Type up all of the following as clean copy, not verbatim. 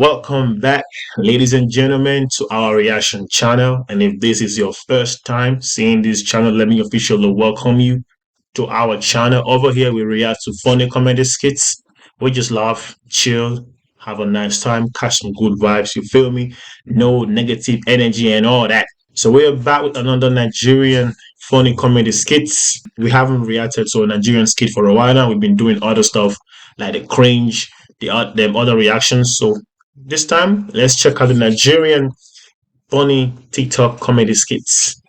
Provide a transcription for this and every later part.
Welcome back, ladies and gentlemen, to our reaction channel. And if this is your first time seeing this channel, let me officially welcome you to our channel. Over here, we react to funny comedy skits. We just laugh, chill, have a nice time, catch some good vibes. You feel me? No negative energy and all that. So we're back with another Nigerian funny comedy skits. We haven't reacted to a Nigerian skit for a while now. We've been doing other stuff like the cringe, them other reactions. So this time, let's check out the Nigerian funny TikTok comedy skits.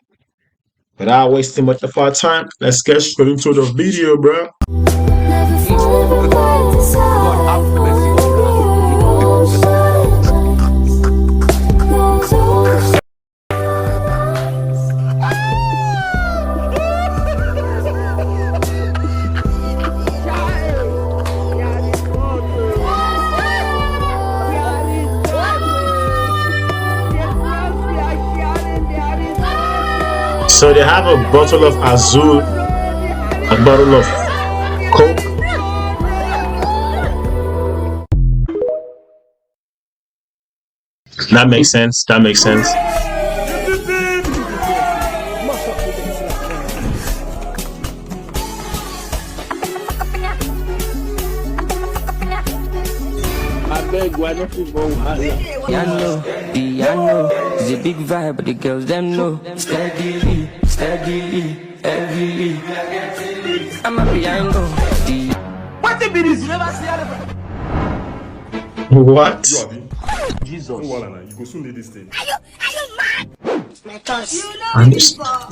Without wasting much of our time, let's get straight into the video, bro. So they have a bottle of Azul, a bottle of Coke. That makes sense. That makes sense. Piano, it's a big vibe, but the girls them know. Steadily, heavily. I'm a piano. What the beat is? You never see What? Jesus. You go soon lead this thing. Are you mad? My thoughts.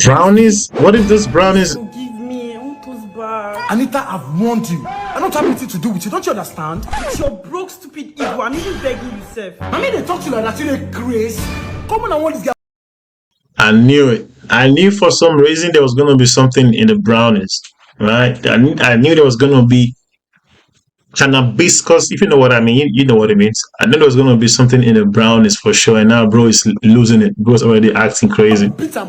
Brownies? What if this brownies? Give me Uncle's bar. Anita, I've warned you. I don't have anything to do with you. Don't you understand? It's your broke, stupid ego. I'm even begging yourself. I mean, they talk to you like that. You know, Grace. Come on, I want this guy. I knew it. I knew for some reason there was gonna be something in the brownies, right? I knew there was gonna be hibiscus, if you know what I mean. You know what it means. I knew there was gonna be something in the brownies for sure. And now bro is losing it. Bro's already acting crazy. Peter, I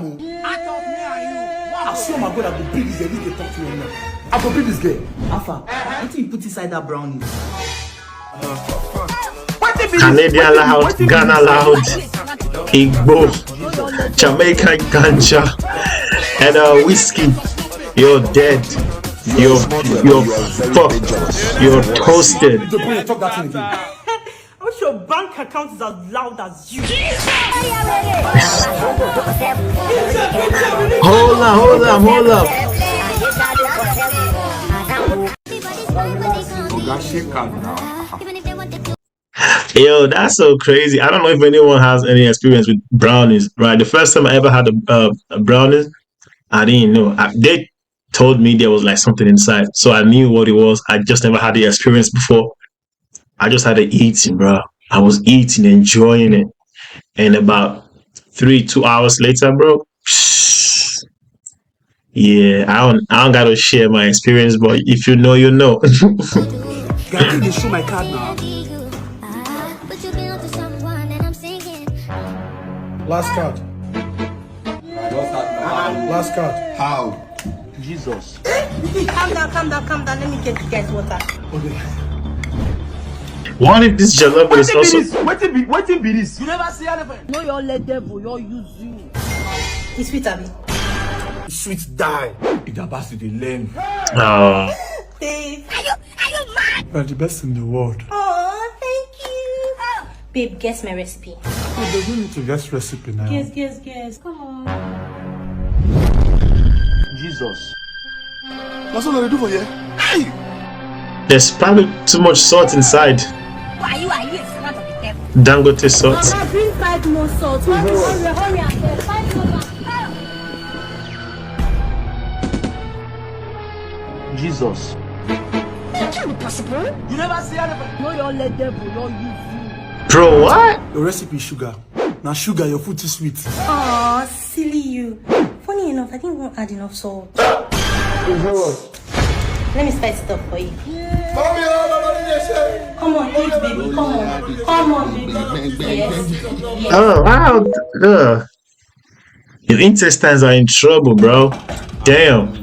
swear my God, I will beat this girl. They talk to you now. I will beat this girl. Alpha, what do you put inside that brownie? Canadian loud, Ghana loud, Igbo, Jamaican ganja, and whiskey. You're dead. You're fucked. You're toasted. Talk that thing again. I wish your bank account is as loud as you. Hold up. Yo, that's so crazy. I don't know if anyone has any experience with brownies, right? The first time I ever had a brownies, I didn't know. They told me there was like something inside, so I knew what it was. I just never had the experience before. I just had to eating, bro. I was eating, enjoying it, and about 2 hours later, bro. Yeah, I don't gotta share my experience, but if you know, you know. Guys, they show my card now. Last card. Last card. How? Jesus. Calm down. Let me get you guys water. Okay. What if this jalapa is also? What be this? You never see anything. No, you're let devil. You're using. It's sweet, Abby. Sweet die. It's about to learn. Babe. Are you mad? You're the best in the world. Oh, thank you. Babe, guess my recipe. You don't need to guess recipe now. Guess. Come on. Jesus. That's what I do for you. Hey! There's probably too much salt inside. Are you a servant of the devil? Dangote salt. Mama, bring 5 more salt. Hurry, 5 more. Jesus. That can't be possible. You never see anything. No, you're let devil. You're using. Bro, what? Your recipe is sugar. Now sugar, your food is sweet. Aw, silly you. Funny enough, I didn't even add enough salt. Let me spice it up for you. Come on, eat, baby. Come on, baby. Yes. Oh, wow. Your intestines are in trouble, bro. Damn.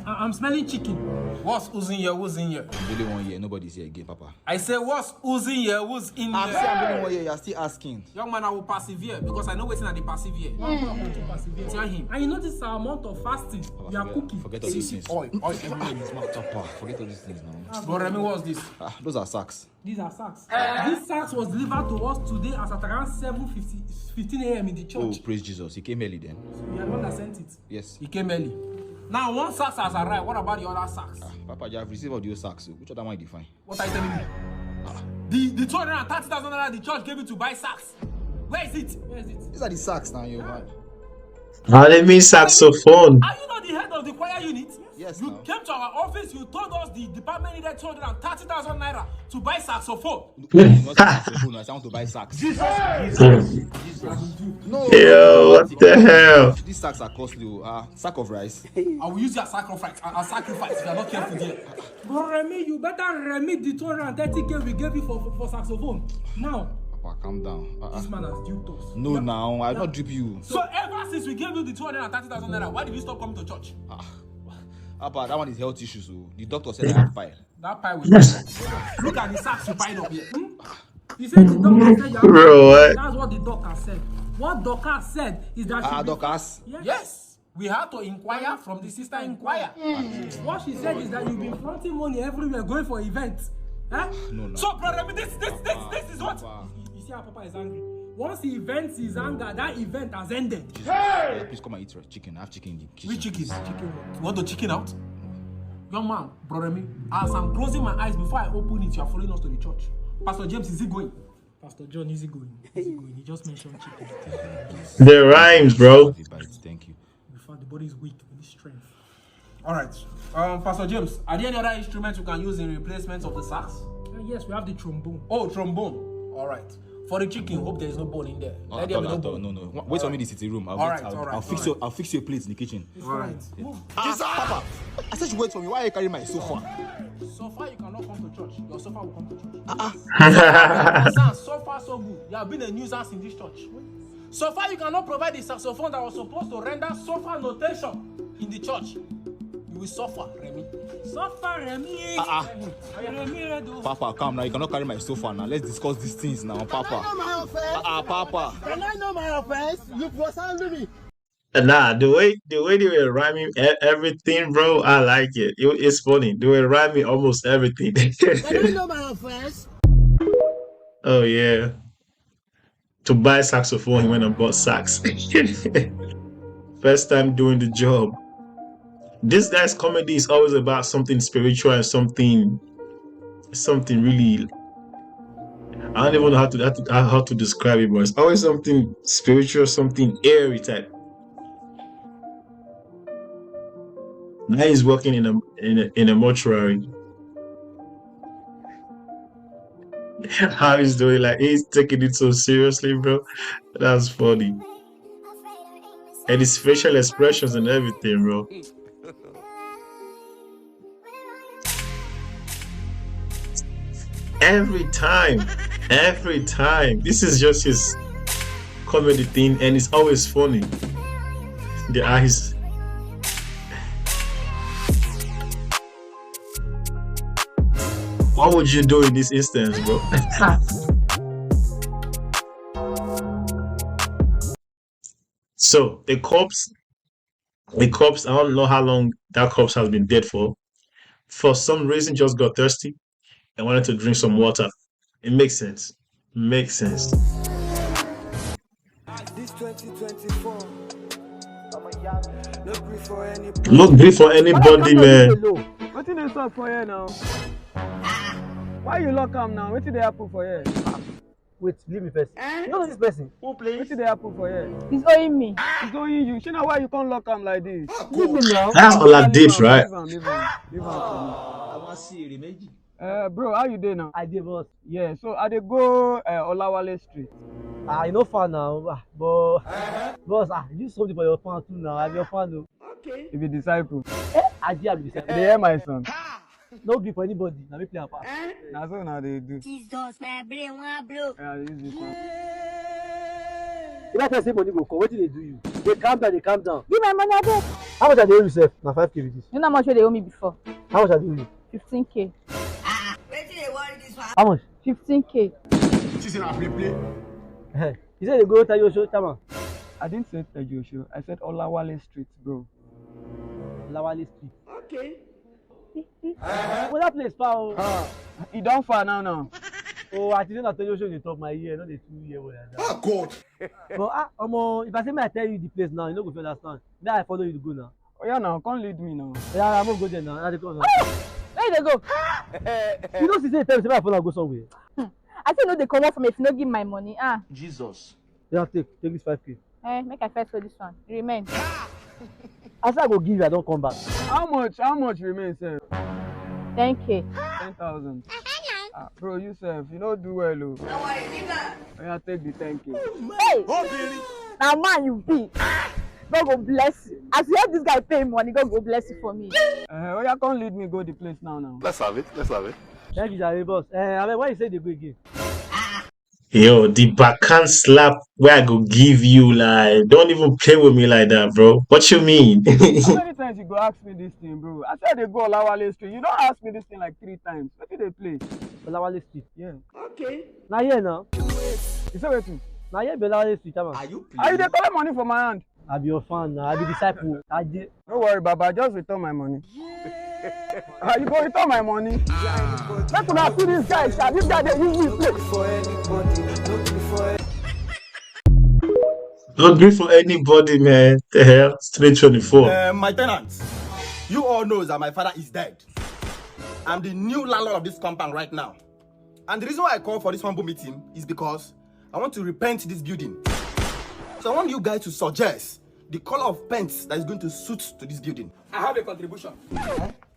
I'm smelling chicken. What's oozing here? Who's in here? I'm only 1 year. Nobody's here again, Papa. I say, what's oozing here? Who's in I'm here? saying I'm only 1 year. You're still asking. Young man, I will persevere because I know waiting at the persevere. Persevere. Tell him. And you notice our amount of fasting. Papa, We are cooking. Forget all these things. Oil everywhere in his mouth. Papa, forget all these things now. But Remy, what's this? Those are sacks. These are sacks. This sacks was delivered to us today as at around 15 a.m. in the church. Oh, praise Jesus. He came early then. So we are the one that sent it. Yes. He came early. Now one sack has arrived. What about the other sacks? Papa, you have received all those sacks. So which other one you define? What are you telling me? The 230,000 naira the church gave you to buy sacks. Where is it? Where is it? These are the sacks now, you man. How they mean saxophone? Are you not the head of the choir unit? Yes, You now. came to our office, you told us the department needed 230,000 naira to buy saxophone. Not saxophone. I want to buy sacks. No. Yo, what the hell? These sacks are costly. Sack of rice. I will use your sacrifice if you are not careful there. Bro, Remy, you better remit the 230k we gave you for saxophone. Now, Papa, calm down. this man has duped us. No, now I'll not drip you. So ever since we gave you the 230,000 naira, why did you stop coming to church? Papa, that one is health issues. So the doctor said I have pile. That pie was look at the sacks you piled up here. You said the doctor said you have Bro, what? That's what the doctor said. What doctor said is that Doctors. Yes. We had to inquire from the sister inquire. What she said is that you've been fronting money everywhere going for events. Huh? No. So, brother, this is what? Papa. You see how Papa is angry? Once he vents his anger, that event has ended. Please come and eat chicken. I have chicken in the kitchen. Which chicken? You want the chicken out? Young man, brother me, as I'm closing my eyes before I open it, you are following us to the church. Pastor James, is he going? Pastor John, is he going? Is he going? He just mentioned chicken. The rhymes, bro. Thank you. Before the body is weak, we need strength. All right. Pastor James, are there any other instruments you can use in replacement of the sax? Yes, we have the trombone. Oh, trombone. All right. For the chicken, hope there is no bone in there. No. Wait for me in the sitting room. I'll fix your plates in the kitchen. All right. Papa, I said you wait for me. Why are you carrying my sofa? Sofa, you cannot come to church. Your sofa will come to church. So far, so good. You have been a nuisance in this church. So far, you cannot provide the saxophone that was supposed to render sofa notation in the church. You will suffer, Remy. Suffer, Remy. Papa, come now. You cannot carry my sofa now. Let's discuss these things now, Papa. Can I know my offense? Papa. Can I know my offense? You was handling me. Nah, the way they were rhyming everything, bro, I like it. It's funny. They were rhyming almost everything. Can I know my offense? Oh yeah. To buy saxophone, he went and bought sax. First time doing the job. This guy's comedy is always about something spiritual and something really. I don't even know how to describe it, but it's always something spiritual, something airy type. Now he's working in a mortuary. How he's doing, like he's taking it so seriously, bro. That's funny. And his facial expressions and everything, bro. Every time. This is just his comedy thing, and it's always funny. The eyes. What would you do in this instance, bro? So the corpse, I don't know how long that corpse has been dead for. For some reason, just got thirsty and wanted to drink some water. It makes sense. Makes sense. This 2024. No grief for anybody, man. What did they stop for here now? Why you lock him now? What did they happen for here? Wait, leave me first. You know this person? Who please? What did they happen for here? He's owing me. He's owing you. You know why you can't lock him like this? Leave me now. That's all that dips, right? Leave him. Bro, how you doing now? I did, boss. Yeah, so I dey go Olawale Street. You know fan now, but boss, you something for your fan too now. I'm your fan though. Okay. You be disciple. I did have They hear my son. No grip for anybody. Now we play a part. Now so now they do. Jesus, my brain one blow. Yeah, they use this one. If I tell say money go come, what did they do you? They calm down, Give my money, I beg. How much are they owe you, sef? Now 5K with this. You know how much they owe me before? How much are you doing? 15K. How much? 15K. She said, I play. You said they go tell you show, Chama. I didn't say Tejo. I said Olawale Street, bro. Lawali Street. Okay. Well, that place far. You don't far now. Oh, I didn't tell you show the top of my ear, not the 2 year old. Oh, God. But if I say I tell you the place now, you know go understand. Then I follow you to go now. Oh yeah, now can't lead me now. Yeah, I'm gonna go there now. Now go now. Where they go? You know, she say tell me I follow go somewhere. I say no, they come out from if you no give my money. Jesus. Yeah, take this 5K. Make I first for this one. Remain. I said I go give you, I don't come back. How much remains, sir? 10K. 10,000. Bro, you self, you don't do well, oh. I take the 10K. Hey! Now man you be. God go bless you. As you help this guy pay money, God go bless you for me. Oh, you can't lead me go the place now. Let's have it. Thank you, Jerry boss. I mean, why you say they go again? Yo, the backhand slap where I go give you, like, don't even play with me like that, bro. What you mean? How many times you go ask me this thing, bro? I said they go Olawale Street. You don't ask me this thing like 3 times. What did they play? Olawale Street. Yeah. Okay. Now here now. You say waiting. Now here be Olawale Street, Chama. Are you Are you dey collect money from my hand? I be your fan now. I be disciple. Don't worry, Baba. Just return my money. You go return my money. Make una see this guy, sha. This guy dey use me play. Don't agree for anybody, man. The hell? Straight 24. My tenants, you all know that my father is dead. I'm the new landlord of this compound right now. And the reason why I called for this humble meeting is because I want to repaint this building. So I want you guys to suggest the color of paint that is going to suit to this building. I have a contribution.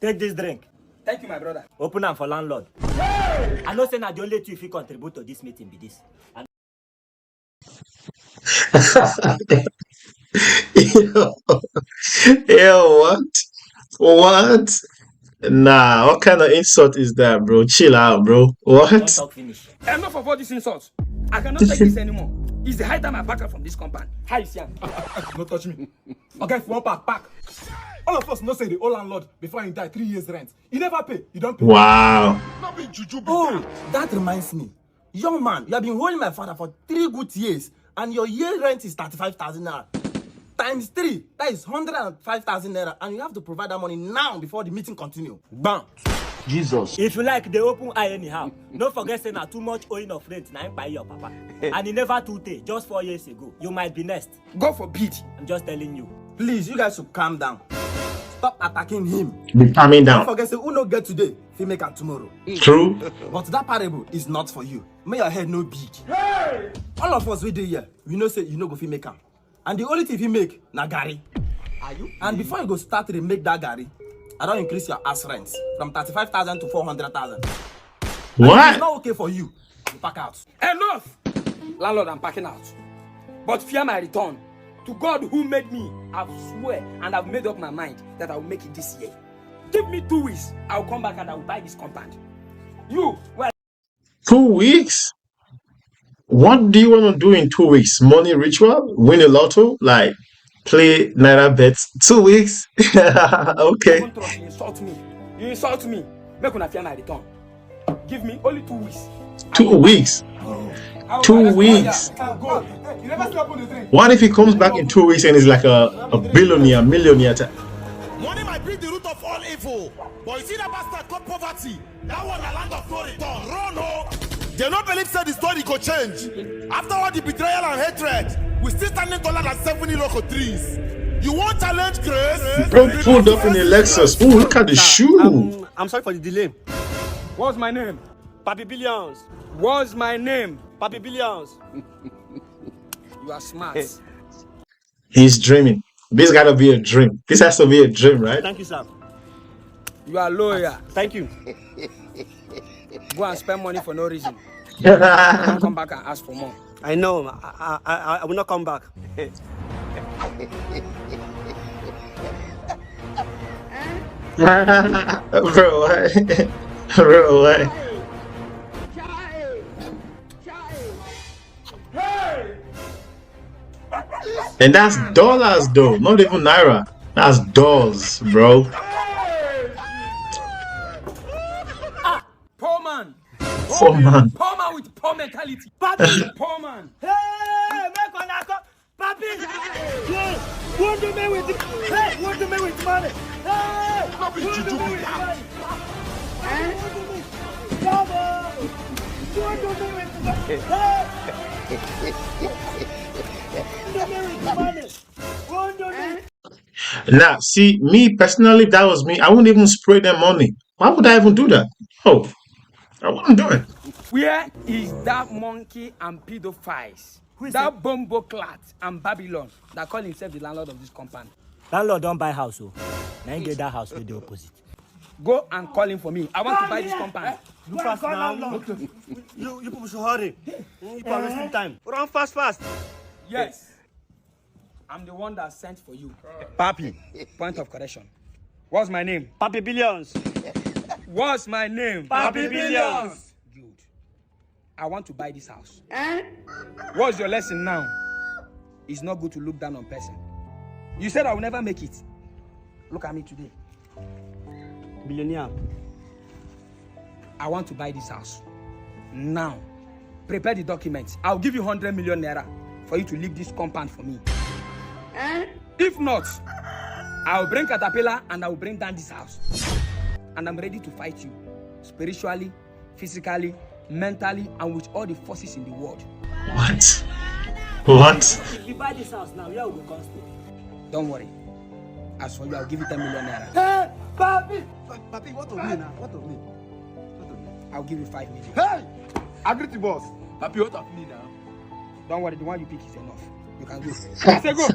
Take this drink. Thank you, my brother. Open am for landlord. Hey! I know say na the only two if you contribute to this meeting be this. Yo, what? What? Nah, what kind of insult is that, bro? Chill out, bro. What? Don't talk finish. Enough of all these insults. I cannot take this anymore. It's the high time I back up from this compound. How you see him? Don't touch me. Okay, if you want pack. All of us know say the old landlord before he died 3 years rent. You never pay. You don't pay. Wow. Oh, that reminds me. Young man, you have been holding my father for 3 good years and your year rent is 35,000 naira. Times 3, that is 105,000 naira, and you have to provide that money now before the meeting continue. Bam. Jesus. If you like, they open eye anyhow. Don't forget say na too much owing of rent na him buy your papa. And he never too tey, just 4 years ago. You might be next. God forbid. I'm just telling you. Please, you guys should calm down. Stop attacking him. Be calming down. Don't forget say who no get today, he make am tomorrow. True. But that parable is not for you. May your head no big. Hey! All of us we dey here, we know say you no go fit make am. And the only thing you make na gari. Are you? And before you go start to make that gari, I don't increase your ass rent from 35,000 to 400,000. What? It's not okay for you. You pack out. Enough! Landlord, I'm packing out. But fear my return. To God who made me, I've swear and I've made up my mind that I will make it this year. Give me 2 weeks. I'll come back and I will buy this compound. You, well. 2 weeks? What do you want to do in 2 weeks? Money ritual? Win a lotto? Like play Naira bets? 2 weeks? Okay. Don't trust, you insult me. You insult me. Make una fear my return. Give me only 2 weeks. 2 weeks? 2 weeks? What if he comes back in 2 weeks and is like a billionaire, millionaire? Money might be the root of all evil, but you see that bastard called poverty. That one, the land of no return. Run, no. They don't believe say the story go change. After all the betrayal and hatred, we still standing taller than 70 local trees. You want challenge grace? Bro pulled up in a Lexus. Ooh, look at the shoe. I'm sorry for the delay. What's my name? Papi Billions. What's my name? Papi Billions. You are smart. He's dreaming. This gotta be a dream. This has to be a dream, right? Thank you, sir. You are lawyer. Thank you. Go and spend money for no reason. Don't come back and ask for more. I know. I will not come back. Bro, what? Bro, what? And that's dollars though, not even Naira. That's dollars, bro. Poor man. Poor man with poor mentality. Papi, poor man. Hey, make one come. Papi. Yeah. What do me with? Hey, what do me with money? Hey, what do me with money? Baba. What do me with money? What do me? Now, see, me personally, if that was me, I wouldn't even spray them money. Why would I even do that? Oh, I wouldn't do it. Where is that monkey and pedophiles? Who is that bombo clat and Babylon that call himself the landlord of this compound? Landlord don't buy house, oh. Now you get that house with the opposite. Go and call him for me. I want to buy this compound. You fast now. You people should hurry. You are wasting time. Run fast. Yes. I'm the one that sent for you. Papi. Point of correction. What's my name? Papi Billions. What's my name? Papi Billions. Good. I want to buy this house. What's your lesson now? It's not good to look down on person. You said I will never make it. Look at me today. Billionaire. I want to buy this house. Now, prepare the documents. I'll give you 100 million naira for you to leave this compound for me. If not, I'll bring Caterpillar and I will bring down this house. And I'm ready to fight you. Spiritually, physically, mentally, and with all the forces in the world. What? What? If you buy this house now, yeah, we will come. Don't worry. As for you, I'll give you 10 million naira. Hey, Papi! Papi, what of me now? What of me? I'll give you 5 million. Hey! Agree to boss. Papi, what of me now? Don't worry, the one you pick is enough. You can go. I say go.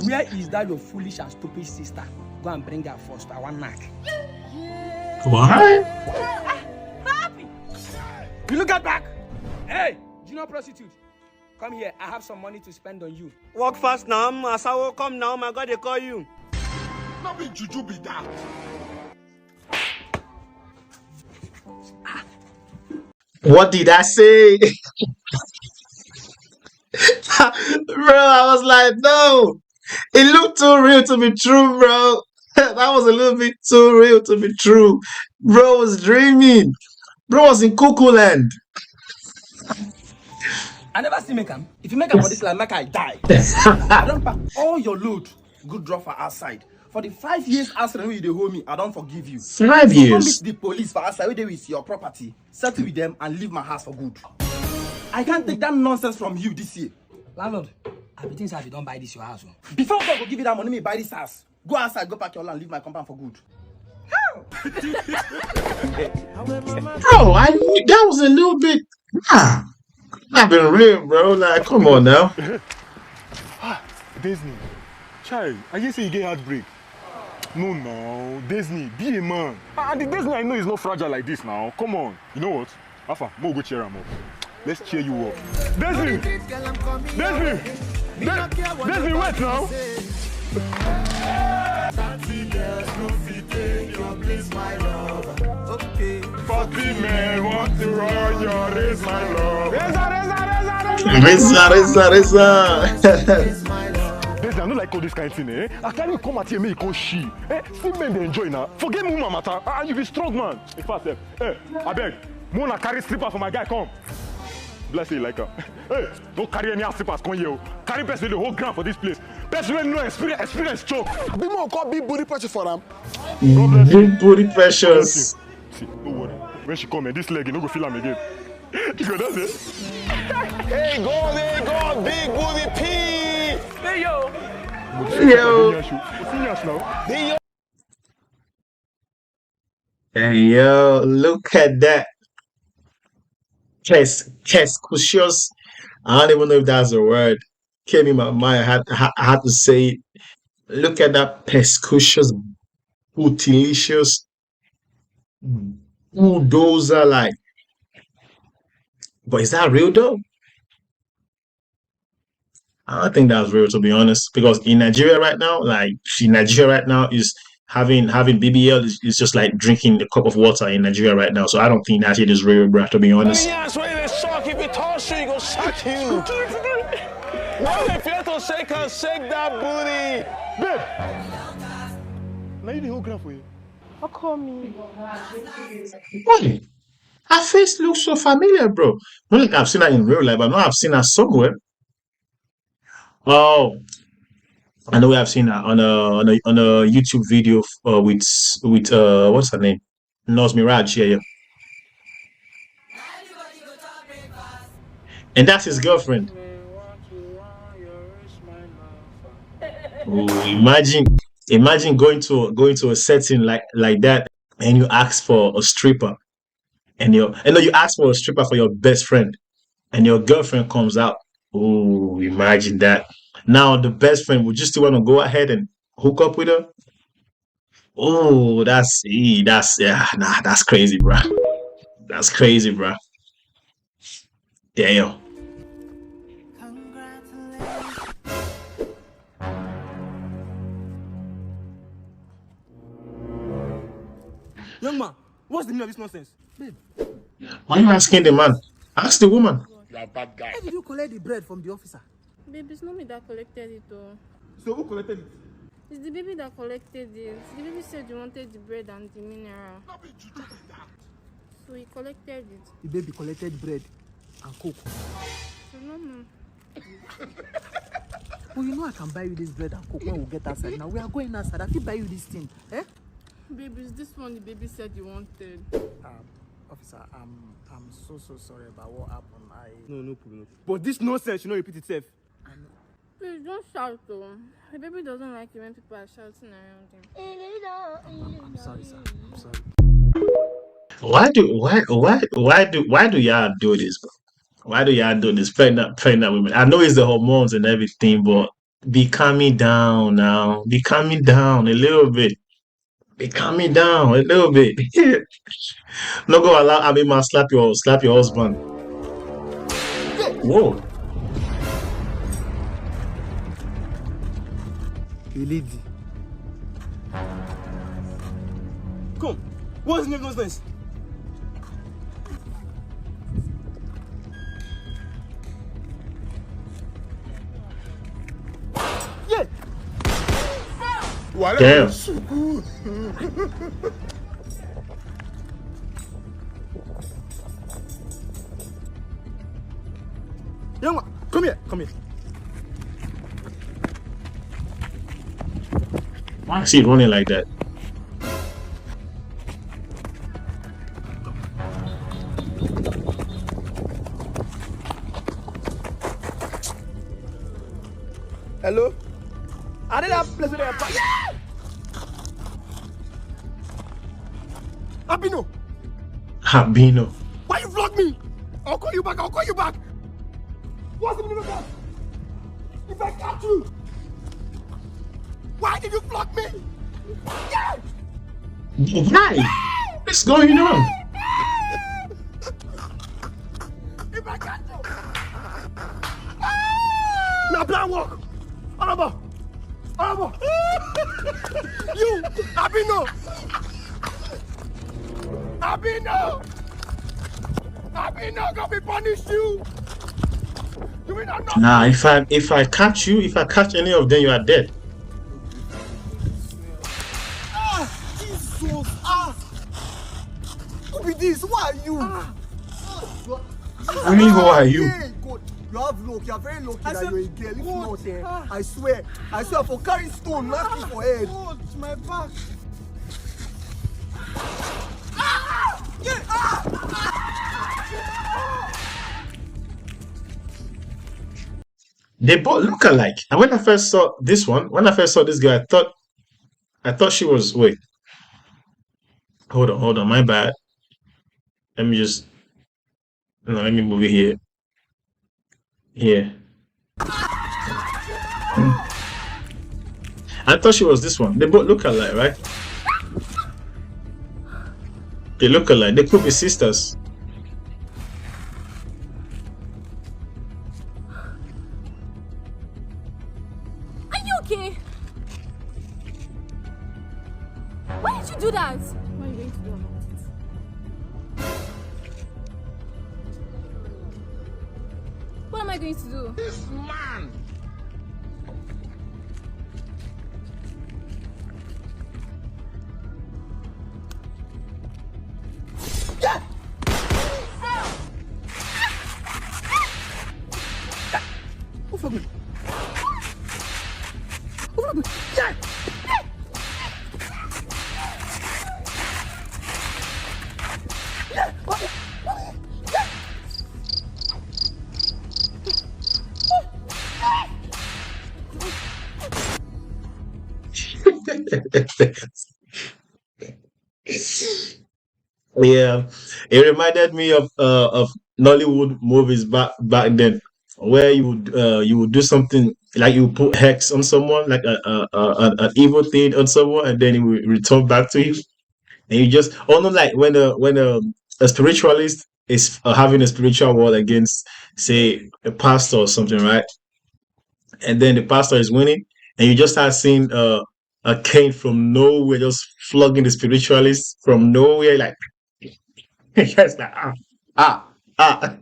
Where is that your foolish and stupid sister? Go and bring her first. I want knock. What? Papi! You look at back. Hey, junior prostitute. Come here. I have some money to spend on you. Walk fast now. Asawo, come now. My God, they call you. Not be juju be that. What did I say? Bro, I was like, no. It looked too real to be true, bro. That was a little bit too real to be true. Bro was dreaming. Bro was in cuckoo land. I never see make am. If you make am for this land, make I die. I don't pack all your load. Good draw for outside. For the 5 years outside when you hold me, I don't forgive you. 5 So years. come meet the police for outside where they with your property, settle with them, and leave my house for good. I can't take that nonsense from you this year. Landlord, I be thinking if you don't buy this your house. Before God will give you that money, me buy this house. Go outside, go pack your land, leave my compound for good. Bro, that was a little bit. Nah, not been real, bro. Like, come on now. Disney, child, I just say you get heartbreak. No, Disney, be a man. And the Disney I know is not fragile like this now. Come on. You know what? Alpha, more go cheer him up. Let's cheer you up. Disney! Disney! Disney, wait now! Papi man, want to run your race, my love. Reza. Disney, I don't like all this kind of thing, eh? I can't even come at here, make you come she. Eh? See men they enjoy now. Forget me, matter. You be strong, man. In fact, I beg. Mona carry slipper for my guy, come. Bless you like her. Hey, don't carry any slippers, come here. Carry best with the whole ground for this place. Best with no experience choke. Be more called big booty pressure for them. Big booty pressures. See, don't worry. When she come, this leg, you no go feel am again. You go, that's it. Hey, go, big booty P. Hey, yo. Hey, yo, look at that. Kescucious. I don't even know if that's a word. Came in my mind. I had to say it. Look at that pescucious, bootylicious bulldozer like. But is that real though? I don't think that's real, to be honest. Because in Nigeria right now, is having BBL is just like drinking a cup of water in Nigeria right now. So I don't think that shit is real, bro, to be honest. Yes, when they shock, if you touch you, he go shock you. Now if you have to shake that booty. Babe! Now you the whole ground for you. How come me? What? Her face looks so familiar, bro. Not like I've seen her in real life, but I know I've seen her somewhere. Oh, I know I've seen her on a YouTube video with what's her name? Nos Mirage, yeah. And that's his girlfriend. Oh, imagine going to a setting like that, and you ask for a stripper, and you ask for a stripper for your best friend, and your girlfriend comes out. Oh, imagine that. Now the best friend would just still want to go ahead and hook up with her. Oh, that's crazy, bro. That's crazy, bro. Damn. Young man, what's the meaning of this nonsense? Babe. Why are you asking the man? Ask the woman. You're a bad guy. Why did you collect the bread from the officer? Babe, it's not me that collected it though. So who collected it? It's the baby that collected it. The baby said you wanted the bread and the mineral. So he collected it. The baby collected bread and coke. So no, no. Well, you know I can buy you this bread and coke when we get outside. Now we are going outside. I can buy you this thing. Eh? Baby, is this one the baby said you wanted? Officer, I'm so sorry about what happened. No problem. But this nonsense should not repeat itself. I know. Please don't shout though. The baby doesn't like it when people are shouting around him. I'm sorry, sir. I'm sorry. Why do y'all do this, bro? Why do y'all do this? Pregnant women. I know it's the hormones and everything, but be calming down now. Be calming down a little bit. Be calming down a little bit. No go allow Abima slap your husband. Whoa. You lady. Come. What's the nonsense? Yeah. Damn. Young man, come here. Why is he running like that? Hello? I didn't have place with the yeah! Abino. Why you vlog me? I'll call you back. What's the meaning of that? If I catch you, why did you vlog me? Yeah! Why? What's going on? If I catch you! Now plan work! Honorable! You! Abino, gonna be punished you! You will not know. Nah, if I catch any of them, you are dead. Jesus! Who be this? Who are you? I mean, who are you? God, you have luck. You are very lucky that you're a girl. If not, I swear, for carrying stone, knock me for head. God, my back. They both look alike. And when I first saw this girl, I thought she was. Wait, hold on, my bad. Let me move it here. Here. I thought she was this one. They both look alike, right? They look alike. They could be sisters. Are you okay? Why did you do that? What are you going to do about it? What am I going to do? This man! Yeah, it reminded me of Nollywood movies back then, where you would do something like you put hex on someone, like an evil thing on someone, and then it will return back to you. And you just oh no, like when a spiritualist is having a spiritual war against, say, a pastor or something, right? And then the pastor is winning, and you just start seeing a cane from nowhere just flogging the spiritualist from nowhere, like yes, like ah ah.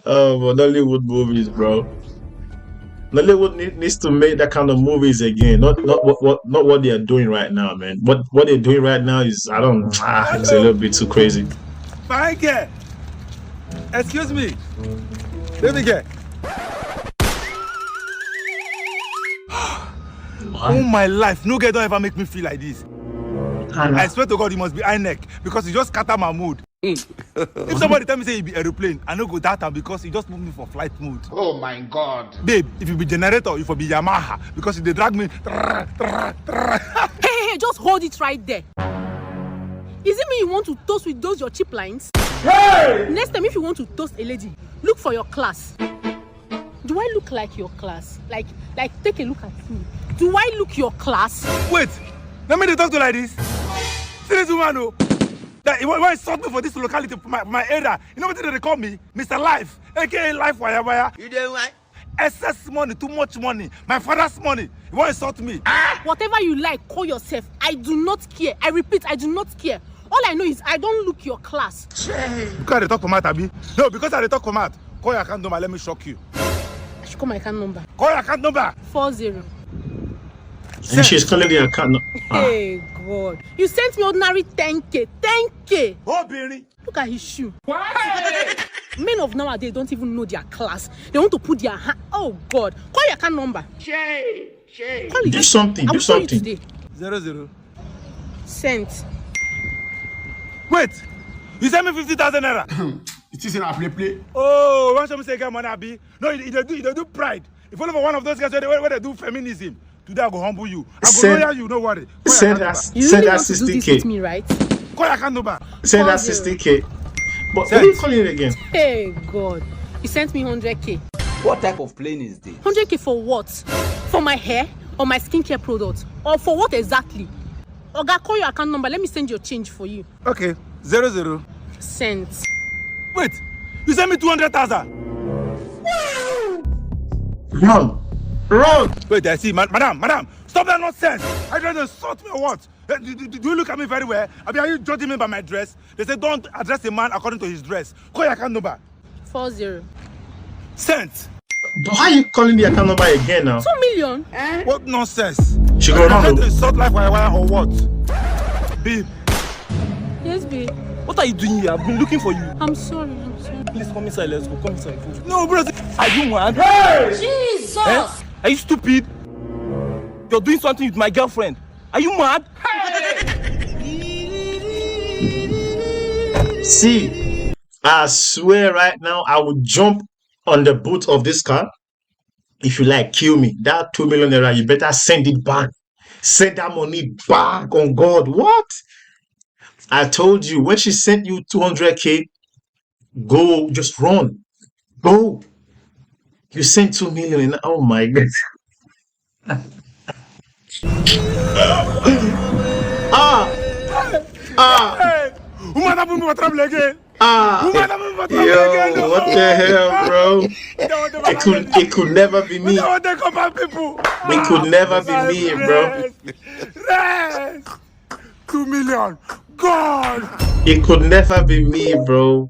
Oh, but Nollywood movies, bro. Nollywood needs to make that kind of movies again. Not what they are doing right now, man. What they're doing right now is I don't it's a little bit too crazy. Fine girl. Excuse me. Baby girl. All my life, no girl don't ever make me feel like this. I swear to God, you must be high neck because you just scatter my mood. If somebody tell me say you be aeroplane, I no go that time because you just put me for flight mode. Oh my God. Babe, if you be generator, you for be Yamaha because if they drag me. Hey, just hold it right there. Is it me you want to toast with those your cheap lines? Hey! Next time if you want to toast a lady, look for your class. Do I look like your class? Like take a look at me. Do I look your class? Wait, let me talk to like this. Serious woman, oh. That when insult me for this locality, my area, you know what they call me? Mr. Life, aka Life Wire. You doing what? Excess money, too much money. My father's money. You want to insult me? Whatever you like, call yourself. I do not care. I repeat, I do not care. All I know is I don't look your class. Because I talk command, Abi. No, because I talk command. Call your account number, let me shock you. I should call my account number. Call your account number. 40. And she's calling the account. Hey God, you sent me ordinary 10k. 10k. Oh, Benny. Look at his shoe. What? Men of nowadays don't even know their class. They want to put their hand. Oh God, call your account number. Shay. Do something. Do something. 00. Sent. Wait, you sent me 50,000 naira. It is in a play. Oh, when somebody say get money, Abi. No, they do pride. If only for one of those guys where they do feminism. Today I go humble you. I go loyal you, no worry. Send us 60k. With me, right? Call your account number. Send us 60k. But what are you calling it again? Hey God, you sent me 100k. What type of plane is this? 100k for what? For my hair or my skincare products? Or for what exactly? Oga, call your account number. Let me send your change for you. Okay, 00. Sent. Wait, you sent me 200,000. Run! Wait, I see, madam, stop that nonsense. Are you trying to insult me or what? Do you look at me very well? I mean, are you judging me by my dress? They say don't address a man according to his dress. Call your account number. 40. Sent. But how are you calling the account number again now? 2 million. What nonsense? She go trying to insult life wire or what? Babe. Yes, babe. What are you doing here? I've been looking for you. I'm sorry. Please come inside, let's go. Come inside. No, bro. Are you mad? Hey! Jesus! Eh? Are you stupid? You're doing something with my girlfriend. Are you mad? See, I swear right now I would jump on the boot of this car. If you like, kill me. That 2 million naira, you better send it back. Send that money back on God. What? I told you, when she sent you 200k, go, just run. Go. You sent 2 million and oh my God. Woman, I'm in trouble again. Yo, what the hell, bro? It could never be me. It could never be me, bro. Rest. 2 million. God. It could never be me, bro.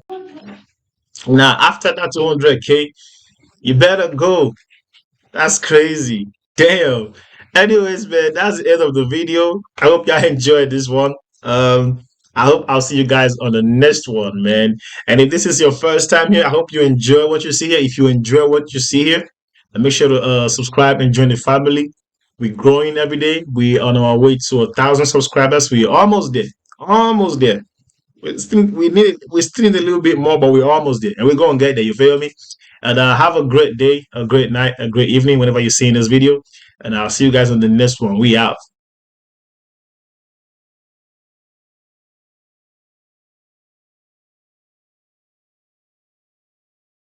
Now, after that 200k, you better go. That's crazy. Damn. Anyways, man, that's the end of the video. I hope y'all enjoyed this one. I hope I'll see you guys on the next one, man. And if this is your first time here, I hope you enjoy what you see here. If you enjoy what you see here, make sure to subscribe and join the family. We're growing every day. We're on our way to 1,000 subscribers. We're almost there. Almost there. We still need a little bit more, but we're almost there. And we're gonna get there, you feel me? And have a great day, a great night, a great evening whenever you're seeing this video. And I'll see you guys on the next one. We out.